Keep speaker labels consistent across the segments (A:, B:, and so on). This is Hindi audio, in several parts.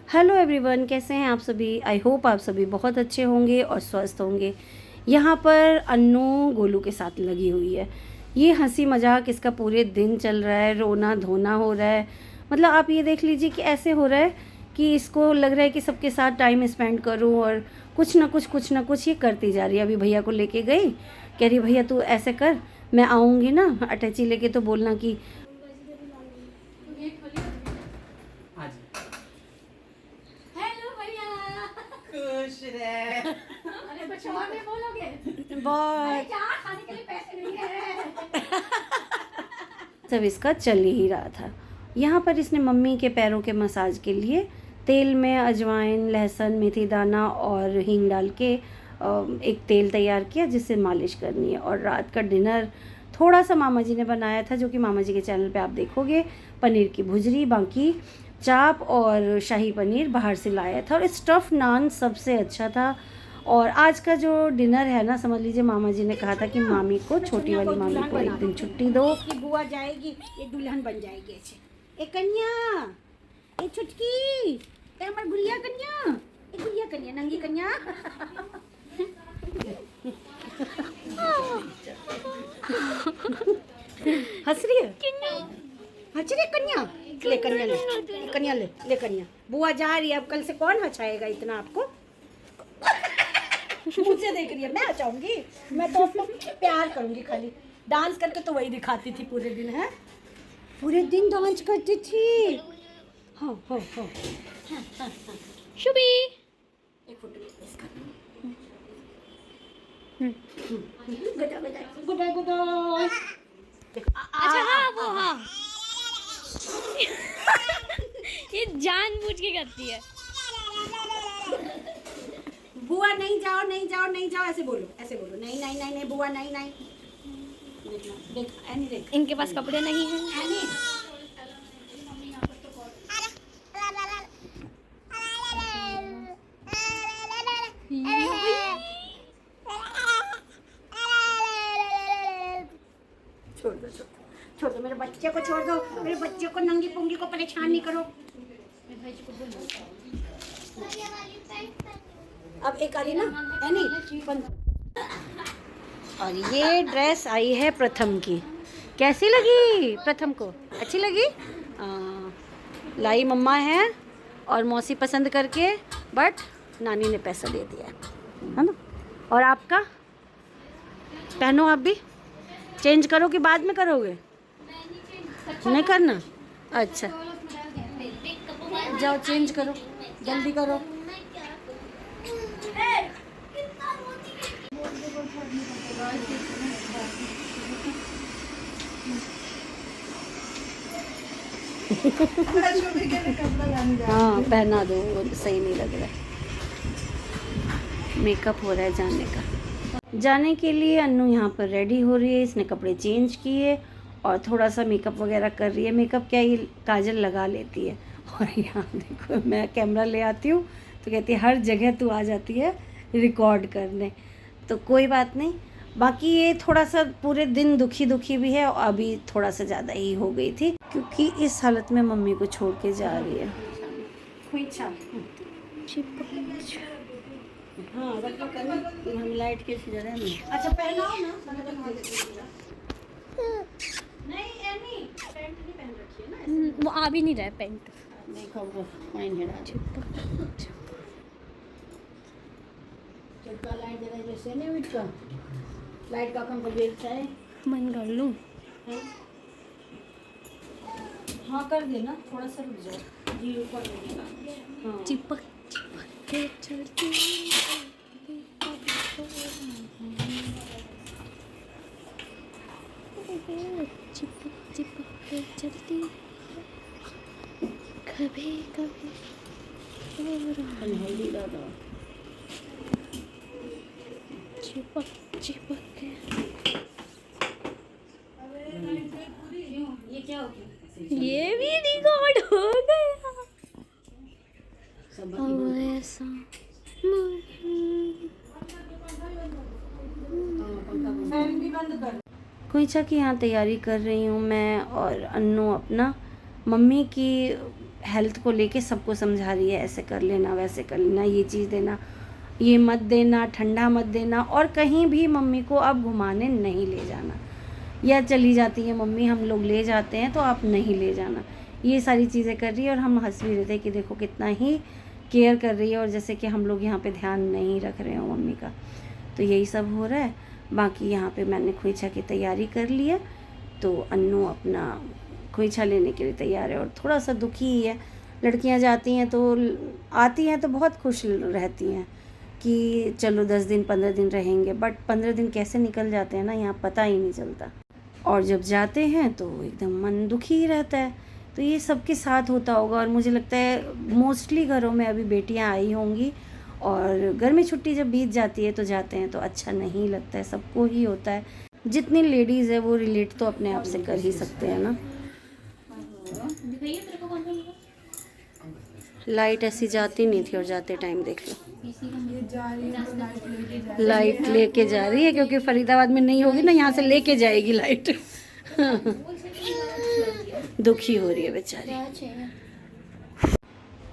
A: हेलो एवरीवन, कैसे हैं आप सभी। आई होप आप सभी बहुत अच्छे होंगे और स्वस्थ होंगे। यहाँ पर अन्नू गोलू के साथ लगी हुई है। ये हंसी मजाक इसका पूरे दिन चल रहा है, रोना धोना हो रहा है। मतलब आप ये देख लीजिए कि ऐसे हो रहा है कि इसको लग रहा है कि सबके साथ टाइम स्पेंड करूं और कुछ ना कुछ ये करती जा रही है। अभी भैया को लेके गई, कह रही भैया तू ऐसे कर, मैं आऊँगी ना अटैची लेके तो बोलना कि
B: खुश रहे।
C: अरे कुछ और भी बोलोगे?
A: बहुत
C: क्या खाने के लिए पैसे नहीं है?
A: सब इसका चल ही रहा था। यहाँ पर इसने मम्मी के पैरों के मसाज के लिए तेल में अजवाइन, लहसुन, मेथी दाना और हींग डाल के एक तेल तैयार किया जिससे मालिश करनी है। और रात का डिनर थोड़ा सा मामा जी ने बनाया था, जो कि मामा जी के चैनल पे आप देखोगे। पनीर की भुजरी, बाकी चाप और शाही पनीर बाहर से लाया था, और स्टफ़ नान सबसे अच्छा था। और आज का जो डिनर है ना, समझ लीजिए मामा जी ने कहा था कि मामी को, छोटी वाली मामी को एक दिन छुट्टी दो।
C: इसकी बुआ जाएगी, ये दुल्हन बन जाएगी। ऐसे ए कन्या, ए छुटकी, ए हमर गुड़िया कन्या, ए गुड़िया कन्या, नंगी कन्या।
A: हंस रही है।
C: हंस रही कन्या, ले कन्या, ले कन्या, ले कन्या। बुआ जा रही है, अब कल से कौन हंसाएगा इतना आपको? मुझसे देख रही है, मैं हंसाऊंगी? मैं तो उसको प्यार करूंगी खाली। डांस करके तो वही दिखाती थी पूरे दिन। है पूरे दिन डांस करती थी। हाँ हाँ हाँ।
D: शुभी
C: एक फोटो ले इसका। गुदा गुदा गुदा गुदा। देखो
D: अच्छा हाँ वो हाँ ये जानबूझ के करती है।
C: बुआ नहीं जाओ, नहीं जाओ, नहीं जाओ, ऐसे बोलो, ऐसे बोलो। नहीं नहीं नहीं नहीं बुआ, नहीं नहीं। देखना, देख एनी, देख
D: इनके पास कपड़े नहीं हैं।
C: एनी। छोड़ दो, छोड़ दो, मेरे बच्चे को छोड़ दो। मेरे बच्चे को, नंगी पुंगी को परेशान नहीं करो। अब एक आ रही ना एनी
A: और ये ड्रेस आई है प्रथम की। कैसी लगी प्रथम को? अच्छी लगी? लाई मम्मा है और मौसी पसंद करके, बट नानी ने पैसा दे दिया है ना। और आपका पहनो, आप भी चेंज करो कि बाद में करोगे? नहीं करना? अच्छा जाओ चेंज करो, जल्दी करो। हाँ पहना दो, वो सही नहीं लग रहा है। मेकअप हो रहा है जाने का। जाने के लिए अन्नू यहाँ पर रेडी हो रही है। इसने कपड़े चेंज किए और थोड़ा सा मेकअप वगैरह कर रही है। मेकअप क्या, ये काजल लगा लेती है। और यहाँ देखो, मैं कैमरा ले आती हूँ तो कहती है हर जगह तू आ जाती है रिकॉर्ड करने। तो कोई बात नहीं। बाकी ये थोड़ा सा पूरे दिन दुखी दुखी भी है, और अभी थोड़ा सा ज़्यादा ही हो गई थी क्योंकि इस हालत में मम्मी को छोड़ के जा रही है। हाँ रखो करना, हम लाइट के जगह में।
C: अच्छा पहनाओ ना। नहीं एनी, पैंट नहीं पहन रखी है ना।
D: वो आ भी नहीं रहा है पेंट।
A: देखो वो फाइन है।
C: चुटका लाइट दे रहा है जैसे नहीं विट का लाइट का कम बेच है।
D: मन कर लूँ।
C: हाँ कर देना, थोड़ा सा रुक जाओ जी, ऊपर लगेगा। हाँ
D: चिपक चिपक के चलती चिपक चिपक के चलती कभी कभी
A: अनहेल्दी दादा।
D: चिपक चिपक के।
C: ये क्या हो गया?
D: ये भी रिकॉर्ड हो गया।
A: सब
D: अब ऐसा
C: फैन भी बंद कर।
A: कोईचा की यहाँ तैयारी कर रही हूँ मैं और अन्नू अपना। मम्मी की हेल्थ को लेके सबको समझा रही है, ऐसे कर लेना, वैसे कर लेना, ये चीज़ देना, ये मत देना, ठंडा मत देना, और कहीं भी मम्मी को अब घुमाने नहीं ले जाना। या चली जाती है मम्मी, हम लोग ले जाते हैं तो आप नहीं ले जाना, ये सारी चीज़ें कर रही है। और हम हंस भी रहे थे कि देखो कितना ही केयर कर रही है, और जैसे कि हम लोग यहाँ पे ध्यान नहीं रख रहे हो मम्मी का। तो यही सब हो रहा है। बाकी यहाँ पे मैंने खोइछा की तैयारी कर ली है, तो अन्नू अपना खोइछा लेने के लिए तैयार है और थोड़ा सा दुखी ही है। लड़कियाँ जाती हैं तो आती हैं तो बहुत खुश रहती हैं कि चलो 10 दिन 15 दिन रहेंगे, बट 15 दिन कैसे निकल जाते हैं ना, यहाँ पता ही नहीं चलता। और जब जाते हैं तो एकदम मन दुखी ही रहता है। तो ये सबके साथ होता होगा, और मुझे लगता है मोस्टली घरों में अभी बेटियाँ आई होंगी, और गर्मी छुट्टी जब बीत जाती है तो जाते हैं तो अच्छा नहीं लगता है, सबको ही होता है। जितनी लेडीज़ है वो रिलेट तो अपने आप से कर ही सकते हैं ना। लाइट ऐसी जाती नहीं थी और जाते टाइम देख लो लाइट लेके जा रही है, क्योंकि फरीदाबाद में नहीं होगी ना, यहाँ से लेके जाएगी लाइट। दुखी हो रही है बेचारी।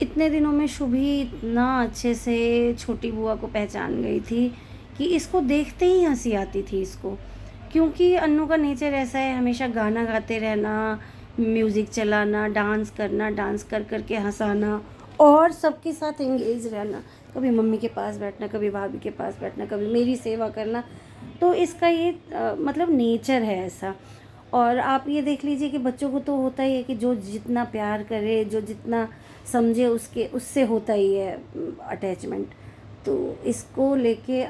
A: इतने दिनों में शुभी इतना अच्छे से छोटी बुआ को पहचान गई थी कि इसको देखते ही हंसी आती थी इसको, क्योंकि अन्नू का नेचर ऐसा है, हमेशा गाना गाते रहना, म्यूज़िक चलाना, डांस करना, डांस कर कर के हंसाना और सबके साथ एंगेज रहना। कभी मम्मी के पास बैठना, कभी भाभी के पास बैठना, कभी मेरी सेवा करना। तो इसका ये मतलब नेचर है ऐसा। और आप ये देख लीजिए कि बच्चों को तो होता ही है कि जो जितना प्यार करे, जो जितना समझे, उससे होता ही है अटैचमेंट। तो इसको लेके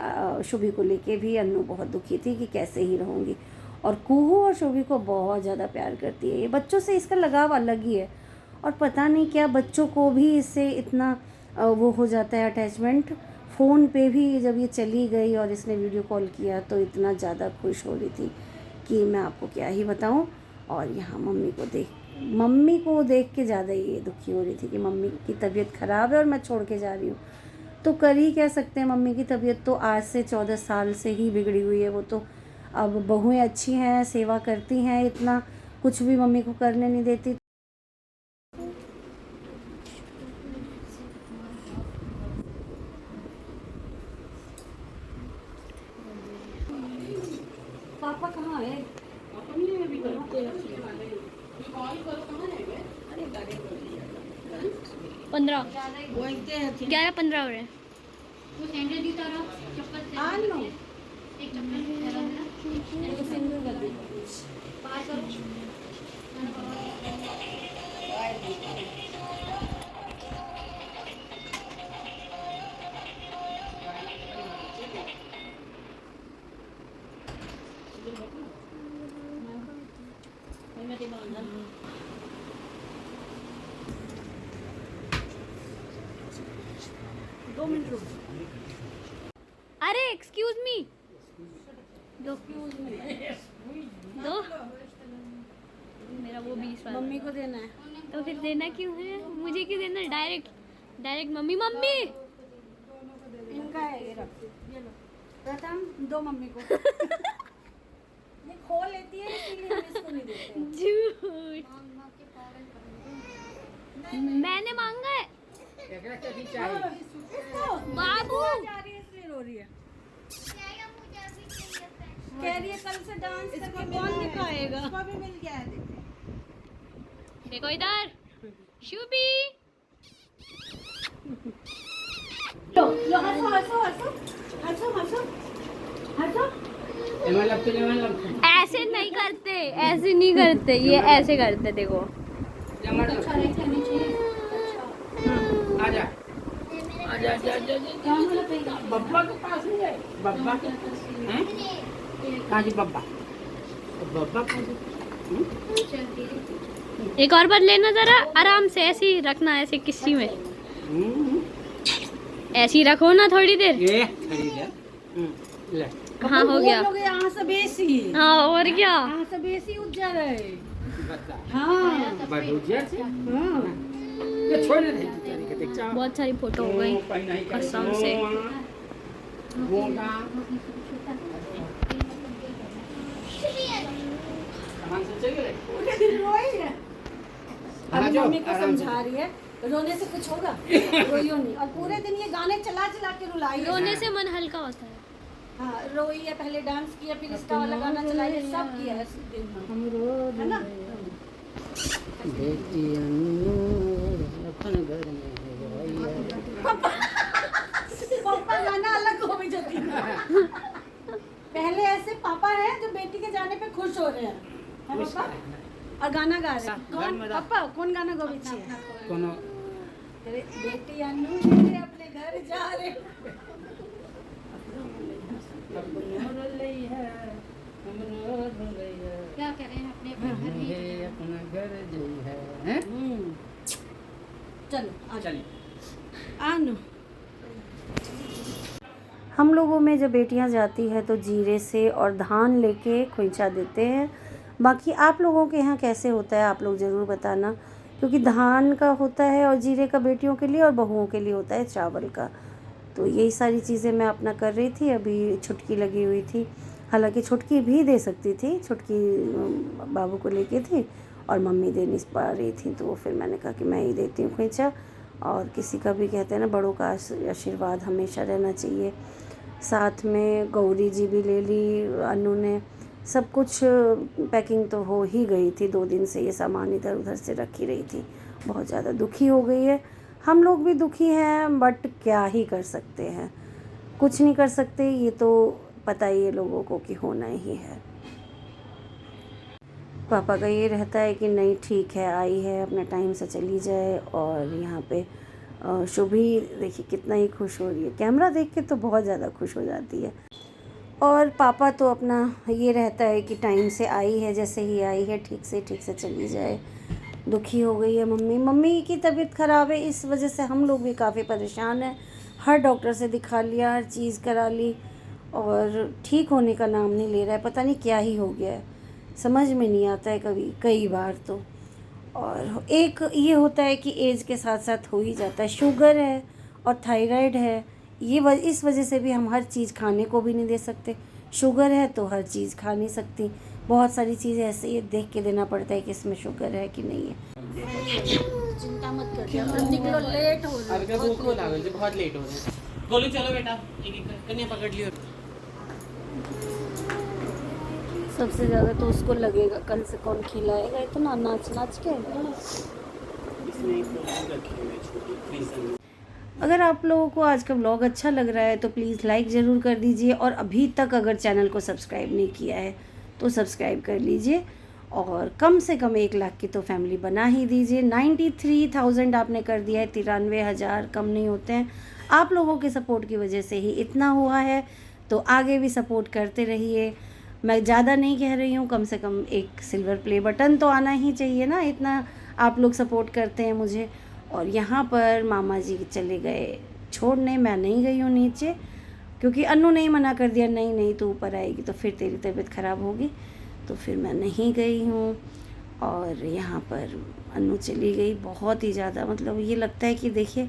A: शुभी को लेके भी अन्नू बहुत दुखी थी कि कैसे ही रहूँगी। और कुहू और शुभी को बहुत ज़्यादा प्यार करती है ये, बच्चों से इसका लगाव अलग ही है। और पता नहीं क्या बच्चों को भी इससे इतना वो हो जाता है अटैचमेंट। फ़ोन पे भी जब ये चली गई और इसने वीडियो कॉल किया तो इतना ज़्यादा खुश हो रही थी कि मैं आपको क्या ही बताऊं। और यहाँ मम्मी को देख के ज़्यादा ये दुखी हो रही थी कि मम्मी की तबीयत ख़राब है और मैं छोड़ के जा रही हूँ। तो कर ही कह सकते हैं, मम्मी की तबीयत तो आज से 14 साल से ही बिगड़ी हुई है। वो तो अब बहुएँ अच्छी हैं, सेवा करती हैं, इतना कुछ भी मम्मी को करने नहीं देती। पापा कहाँ है?
D: 15 11-15 हो रहे हैं। अरे एक्सक्यूज मी, दो मेरा वो 20 वाला
C: मम्मी को देना है।
D: तो फिर देना क्यों है? मुझे क्यों देना? डायरेक्ट मम्मी
C: इनका है, ये रख, ये लो। प्रथम दो मम्मी को। ये खो लेती है इसीलिए हम इसको नहीं देते।
D: झूठ, मैंने मांगा है बाबू।
C: जा रही है इसलिए रो रही है। कह रही है कल से डांस करके कौन दिखाएगा? इसको भी मिल गया है।
D: देखो इधर शुभी।
C: लो हंसो हंसो हंसो हंसो हंसो हंसो।
D: ऐसे नहीं करते, ऐसे नहीं करते, ये ऐसे करते। देखो
B: आजा आजा आजा आजा बब्बा के पास नहीं है। बब्बा के पास हैं? कहाँ जी बब्बा? बब्बा
D: एक और बार लेना जरा आराम से, ऐसे ही रखना, ऐसे किसी में ऐसे ही रखो ना थोड़ी देर।
B: ये खरीद ले।
D: हाँ हो गया।
C: यहाँ से बेसी।
D: हाँ और क्या,
C: यहाँ से बेसी उज्जर है।
B: बता
C: हाँ
B: बड़ूजिया से
C: हाँ।
B: ये छोड़ दे बेचारी के, देख जा।
D: बहुत सारी फोटो हो गई कसम से।
B: होगा कहाँ से चले गए? आ
C: अभी
B: जाओ,
C: मम्मी को
B: आराम से।
C: समझा रही है रोने से कुछ होगा, रोइयो नहीं। और पूरे दिन ये गाने चला चला के रुलाई है।
D: रोने से मन हल्का होता है।
C: हाँ, रोई है, पहले डांस किया, फिर इसका वाला गाना चलाई है, सब किया है इस दिन में। है ना?
B: बेटी अन्नू अपन घर में है।
C: पापा गाना अलग हो गई जाती है। पहले ऐसे पापा हैं जो बेटी के जाने पे खुश हो रहे हैं, है पापा? और गाना गा रहे हैं। कौन पापा, कौन गाना गा रही है?
B: कोनो
C: अरे बेटी अन्नू मेरे अपने घर जा रहे।
D: क्या कह रहे हैं अपने अपने घर ही
B: अपना घर जई है, हैं?
C: चलो आ
B: चलिए।
C: आनो।
A: हम लोगों में जब बेटियां जाती है तो जीरे से और धान लेके खोइंचा देते हैं। बाकी आप लोगों के यहाँ कैसे होता है आप लोग ज़रूर बताना, क्योंकि धान का होता है और जीरे का बेटियों के लिए और बहुओं के लिए होता है चावल का। तो यही सारी चीज़ें मैं अपना कर रही थी। अभी छुटकी लगी हुई थी, हालांकि छुटकी भी दे सकती थी, छुटकी बाबू को लेके थी और मम्मी दे नहीं पा रही थी, तो फिर मैंने कहा कि मैं ही देती हूँ खोइंचा। और किसी का भी कहते हैं ना, बड़ों का आशीर्वाद हमेशा रहना चाहिए। साथ में गौरी जी भी ले ली अनु ने। सब कुछ पैकिंग तो हो ही गई थी, 2 दिन से ये सामान इधर उधर से रखी रही थी। बहुत ज़्यादा दुखी हो गई है, हम लोग भी दुखी हैं, बट क्या ही कर सकते हैं, कुछ नहीं कर सकते। ये तो पता ही है लोगों को कि होना ही है। पापा का ये रहता है कि नहीं ठीक है, आई है अपना टाइम से चली जाए। और यहाँ पे शुभी देखिए कितना ही खुश हो रही है, कैमरा देख के तो बहुत ज़्यादा खुश हो जाती है। और पापा तो अपना ये रहता है कि टाइम से आई है, जैसे ही आई है ठीक से चली जाए। दुखी हो गई है मम्मी की तबीयत ख़राब है, इस वजह से हम लोग भी काफ़ी परेशान हैं। हर डॉक्टर से दिखा लिया, हर चीज़ करा ली और ठीक होने का नाम नहीं ले रहा है। पता नहीं क्या ही हो गया है, समझ में नहीं आता है कई बार तो। और एक ये होता है कि एज के साथ साथ हो ही जाता है, शुगर है और थायराइड है। इस वजह से भी हम हर चीज़ खाने को भी नहीं दे सकते। शुगर है तो हर चीज़ खा नहीं सकती, बहुत सारी चीज़ें ऐसे ये देख के देना पड़ता है कि इसमें शुगर है कि नहीं है।
C: चिंता मत करिए, अब निकलो, लेट हो रहा
B: अब
C: है।
B: भूख को लागल छै, बहुत लेट हो रहा है। गोलू चलो बेटा, एक कन्या पकड़ लियो।
A: सबसे ज़्यादा तो उसको लगेगा, कल से कौन खिलाएगा इतना नाच के।
B: इसमें एक बोतल रखी हुई है छोटी फ्रीजर में।
A: अगर आप लोगों को आज का व्लॉग अच्छा लग रहा है तो प्लीज़ लाइक ज़रूर कर दीजिए, और अभी तक अगर चैनल को सब्सक्राइब नहीं किया है तो सब्सक्राइब कर लीजिए, और कम से कम 1 लाख की तो फैमिली बना ही दीजिए। 93,000 आपने कर दिया है, 93,000 कम नहीं होते हैं। आप लोगों के सपोर्ट की वजह से ही इतना हुआ है, तो आगे भी सपोर्ट करते रहिए। मैं ज़्यादा नहीं कह रही हूँ, कम से कम एक सिल्वर प्ले बटन तो आना ही चाहिए ना, इतना आप लोग सपोर्ट करते हैं मुझे। और यहाँ पर मामा जी चले गए छोड़ने, मैं नहीं गई हूँ नीचे, क्योंकि अन्नू ने ही मना कर दिया, नहीं तो ऊपर आएगी तो फिर तेरी तबीयत ख़राब होगी, तो फिर मैं नहीं गई हूँ। और यहाँ पर अन्नू चली गई, बहुत ही ज़्यादा मतलब ये लगता है कि देखिए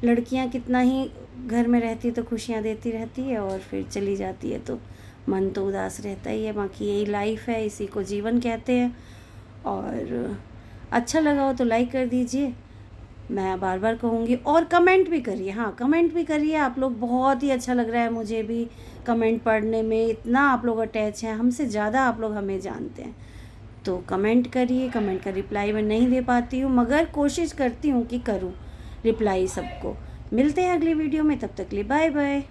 A: लड़कियाँ कितना ही घर में रहती तो खुशियाँ देती रहती है, और फिर चली जाती है तो मन तो उदास रहता ही है। बाकी यही लाइफ है, इसी को जीवन कहते हैं। और अच्छा लगा हो तो लाइक कर दीजिए, मैं बार बार कहूँगी, और कमेंट भी करिए। हाँ, कमेंट भी करिए आप लोग, बहुत ही अच्छा लग रहा है मुझे भी कमेंट पढ़ने में। इतना आप लोग अटैच हैं हमसे, ज़्यादा आप लोग हमें जानते हैं, तो कमेंट करिए। कमेंट का रिप्लाई मैं नहीं दे पाती हूँ, मगर कोशिश करती हूँ कि करूँ रिप्लाई सबको। मिलते हैं अगली वीडियो में, तब तक के लिए बाय बाय।